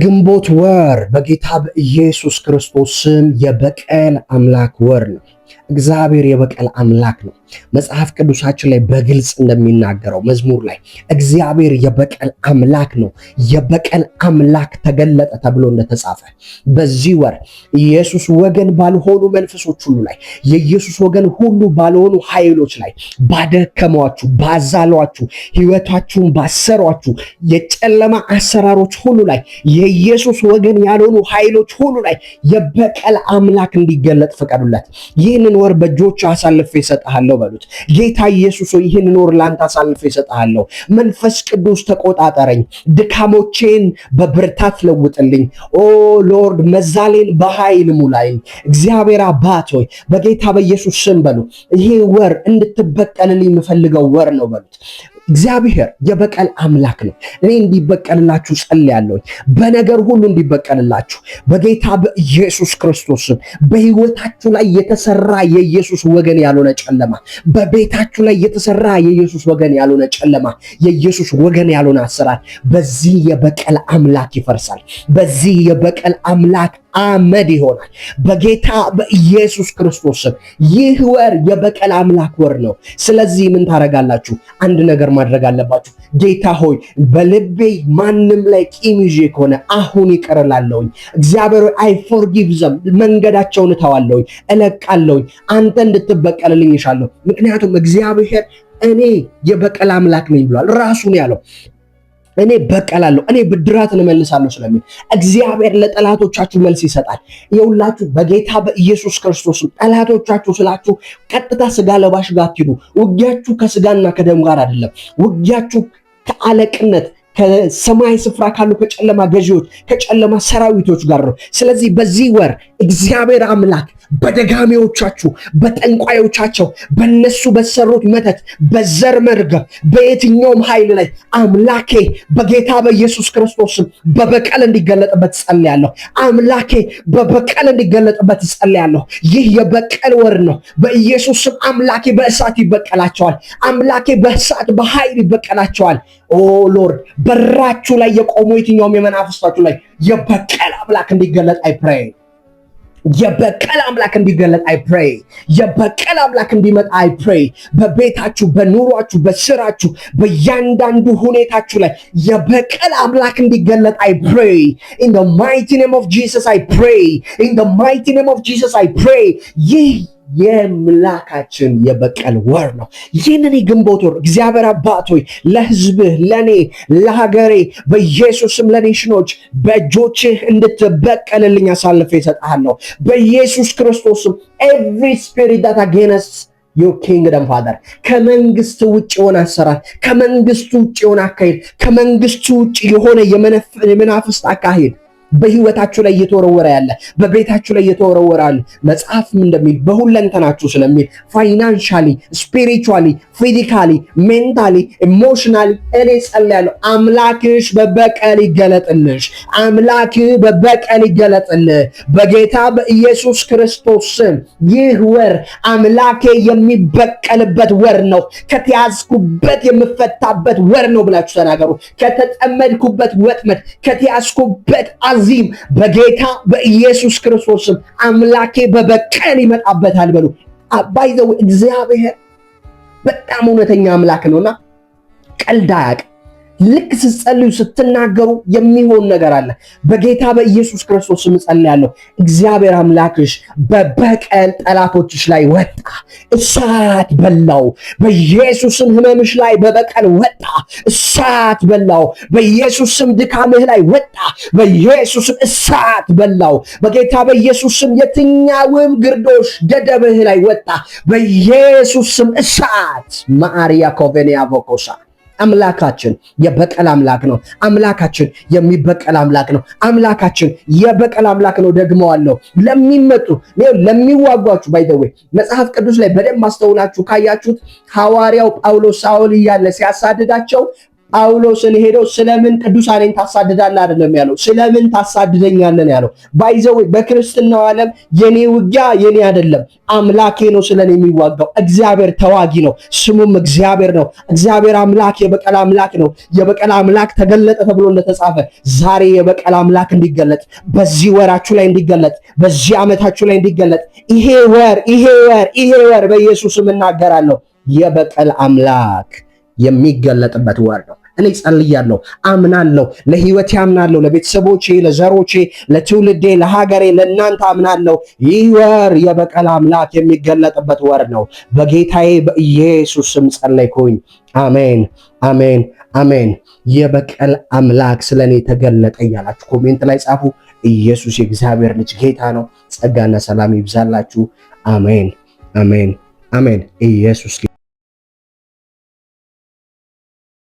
ግንቦት ወር በጌታ በኢየሱስ ክርስቶስ ስም የበቀል አምላክ ወር ነው። እግዚአብሔር የበቀል አምላክ ነው። መጽሐፍ ቅዱሳችን ላይ በግልጽ እንደሚናገረው መዝሙር ላይ እግዚአብሔር የበቀል አምላክ ነው፣ የበቀል አምላክ ተገለጠ ተብሎ እንደተጻፈ በዚህ ወር ኢየሱስ ወገን ባልሆኑ መንፈሶች ሁሉ ላይ የኢየሱስ ወገን ሁሉ ባልሆኑ ኃይሎች ላይ ባደከሟችሁ፣ ባዛሏችሁ፣ ሕይወታችሁን ባሰሯችሁ የጨለማ አሰራሮች ሁሉ ላይ የኢየሱስ ወገን ያልሆኑ ኃይሎች ሁሉ ላይ የበቀል አምላክ እንዲገለጥ ፍቀዱለት። ይህንን ወር በእጆች አሳልፌ እሰጥሃለሁ በሉት። ጌታ ኢየሱስ ሆይ ይህንን ወር ላንተ አሳልፌ እሰጥሃለሁ። መንፈስ ቅዱስ ተቆጣጠረኝ፣ ድካሞቼን በብርታት ለውጥልኝ። ኦ ሎርድ መዛሌን በኃይል ሙላኝ። እግዚአብሔር አባት ሆይ በጌታ በኢየሱስ ስም በሉ። ይሄ ወር እንድትበቀልልኝ የምፈልገው ወር ነው በሉት። እግዚአብሔር የበቀል አምላክ ነው። እኔ እንዲበቀልላችሁ ጸልያለሁ። በነገር ሁሉ እንዲበቀልላችሁ በጌታ በኢየሱስ ክርስቶስ ስም። በህይወታችሁ ላይ የተሰራ የኢየሱስ ወገን ያልሆነ ጨለማ፣ በቤታችሁ ላይ የተሰራ የኢየሱስ ወገን ያልሆነ ጨለማ፣ የኢየሱስ ወገን ያልሆነ አሰራር በዚህ የበቀል አምላክ ይፈርሳል። በዚህ የበቀል አምላክ አመድ ይሆናል በጌታ በኢየሱስ ክርስቶስ ስም። ይህ ወር የበቀል አምላክ ወር ነው። ስለዚህ ምን ታደርጋላችሁ? አንድ ነገር ማድረግ አለባችሁ። ጌታ ሆይ በልቤ ማንም ላይ ቂም ይዤ ከሆነ አሁን ይቅር እላለሁኝ። እግዚአብሔር አይ ፎርጊቭ ዘም፣ መንገዳቸውን እተዋለሁኝ፣ እለቃለሁኝ። አንተ እንድትበቀልልኝ ይሻለሁ። ምክንያቱም እግዚአብሔር እኔ የበቀል አምላክ ነኝ ብሏል ራሱ ነው ያለው። እኔ በቀላለሁ፣ እኔ ብድራትን እመልሳለሁ ስለሚል እግዚአብሔር ለጠላቶቻችሁ መልስ ይሰጣል። የሁላችሁ በጌታ በኢየሱስ ክርስቶስ ጠላቶቻችሁ ስላችሁ ቀጥታ ስጋ ለባሽ ጋር አትሂዱ። ውጊያችሁ ከስጋና ከደም ጋር አይደለም። ውጊያችሁ ከአለቅነት ከሰማይ ስፍራ ካሉ ከጨለማ ገዢዎች ከጨለማ ሰራዊቶች ጋር ነው። ስለዚህ በዚህ ወር እግዚአብሔር አምላክ በደጋሚዎቻችሁ፣ በጠንቋዮቻቸው፣ በነሱ በሰሩት መተት፣ በዘር መርገም፣ በየትኛውም ኃይል ላይ አምላኬ በጌታ በኢየሱስ ክርስቶስ በበቀል እንዲገለጥበት ጸልያለሁ። አምላኬ በበቀል እንዲገለጥበት ጸልያለሁ። ይህ የበቀል ወር ነው። በኢየሱስ ስም አምላኬ በእሳት ይበቀላቸዋል። አምላኬ በእሳት በኃይል ይበቀላቸዋል። ኦ ሎርድ በራችሁ ላይ የቆሙ የትኛውም የመናፍስታችሁ ላይ የበቀል አምላክ እንዲገለጥ አይ ፕሬይ። የበቀል አምላክ እንዲገለጥ አይ ፕሬይ። የበቀል አምላክ እንዲመጣ አይ ፕሬይ። በቤታችሁ፣ በኑሯችሁ፣ በስራችሁ፣ በእያንዳንዱ ሁኔታችሁ ላይ የበቀል አምላክ እንዲገለጥ አይ ፕሬይ። ኢን ዘ ማይቲ ኔም ኦፍ ጂሰስ አይ ፕሬይ። ኢን ዘ ማይቲ ኔም ኦፍ ጂሰስ አይ ፕሬይ። ይህ የምላካችን የበቀል ወር ነው። ይህንን ግንቦት ወር እግዚአብሔር አባት ሆይ ለሕዝብህ፣ ለኔ፣ ለሀገሬ በኢየሱስም ለኔሽኖች በእጆችህ እንድትበቀልልኝ አሳልፌ እሰጥሃለሁ በኢየሱስ ክርስቶስም። ኤቭሪ ስፒሪት ዳት አጌንስት ዮር ኪንግደም ፋዘር፣ ከመንግስት ውጭ የሆነ አሰራር፣ ከመንግስቱ ውጭ የሆነ አካሄድ፣ ከመንግስቱ ውጭ የሆነ የመናፍስት አካሄድ በህይወታችሁ ላይ እየተወረወረ ያለ፣ በቤታችሁ ላይ እየተወረወረ ያለ መጽሐፍም እንደሚል በሁለንተናችሁ ስለሚል ፋይናንሻሊ፣ ስፒሪቹዋሊ፣ ፊዚካሊ፣ ሜንታሊ፣ ኢሞሽናሊ እኔ ጸልያለሁ። አምላክሽ በበቀል ይገለጥልሽ። አምላክህ በበቀል ይገለጥልህ በጌታ በኢየሱስ ክርስቶስ ስም። ይህ ወር አምላኬ የሚበቀልበት ወር ነው። ከተያዝኩበት የምፈታበት ወር ነው ብላችሁ ተናገሩ። ከተጠመድኩበት ወጥመድ፣ ከተያዝኩበት አዚም በጌታ በኢየሱስ ክርስቶስ አምላኬ በበቀል ይመጣበታል በሉ። ባይዘው እግዚአብሔር በጣም እውነተኛ አምላክ ነውና ቀልድ አያውቅም። ልክ ስትጸልዩ ስትናገሩ የሚሆን ነገር አለ። በጌታ በኢየሱስ ክርስቶስ ስም ጸልያለሁ። እግዚአብሔር አምላክሽ በበቀል ጠላቶችሽ ላይ ወጣ፣ እሳት በላው። በኢየሱስም ህመምሽ ላይ በበቀል ወጣ፣ እሳት በላው። በኢየሱስም ድካምህ ላይ ወጣ፣ በኢየሱስም እሳት በላው። በጌታ በኢየሱስም የትኛውም ግርዶሽ ገደብህ ላይ ወጣ፣ በኢየሱስም እሳት ማአሪያ ኮቬኒያ ቮኮሳ። አምላካችን የበቀል አምላክ ነው። አምላካችን የሚበቀል አምላክ ነው። አምላካችን የበቀል አምላክ ነው። ደግመዋለሁ። ለሚዋጓችሁ ባይዘዌ መጽሐፍ ቅዱስ ላይ በደንብ አስተውላችሁ ካያችሁት ሐዋርያው ጳውሎስ ሳውል እያለ ሲያሳድዳቸው ጳውሎስን ሄዶ ስለምን ቅዱሳኔን ታሳድዳለህ አይደለም ያለው፣ ስለምን ታሳድደኛለህ ያለው። ባይዘው በክርስትናው ዓለም የኔ ውጊያ የኔ አይደለም፣ አምላኬ ነው ስለኔ የሚዋጋው። እግዚአብሔር ተዋጊ ነው፣ ስሙም እግዚአብሔር ነው። እግዚአብሔር አምላክ የበቀል አምላክ ነው። የበቀል አምላክ ተገለጠ ተብሎ እንደተጻፈ ዛሬ የበቀል አምላክ እንዲገለጥ፣ በዚህ ወራችሁ ላይ እንዲገለጥ፣ በዚህ ዓመታችሁ ላይ እንዲገለጥ፣ ይሄ ወር በኢየሱስም እናገራለሁ የበቀል አምላክ የሚገለጥበት ወር ነው። እኔ ጸልያለሁ፣ አምናለሁ፣ ለህይወቴ አምናለሁ፣ ለቤተሰቦቼ፣ ለዘሮቼ፣ ለትውልዴ፣ ለሀገሬ፣ ለእናንተ አምናለሁ። ይህ ወር የበቀል አምላክ የሚገለጥበት ወር ነው። በጌታዬ በኢየሱስ ስም ጸለይኩኝ። አሜን፣ አሜን፣ አሜን። የበቀል አምላክ ስለኔ ተገለጠ እያላችሁ ኮሜንት ላይ ጻፉ። ኢየሱስ የእግዚአብሔር ልጅ ጌታ ነው። ጸጋና ሰላም ይብዛላችሁ። አሜን፣ አሜን፣ አሜን። ኢየሱስ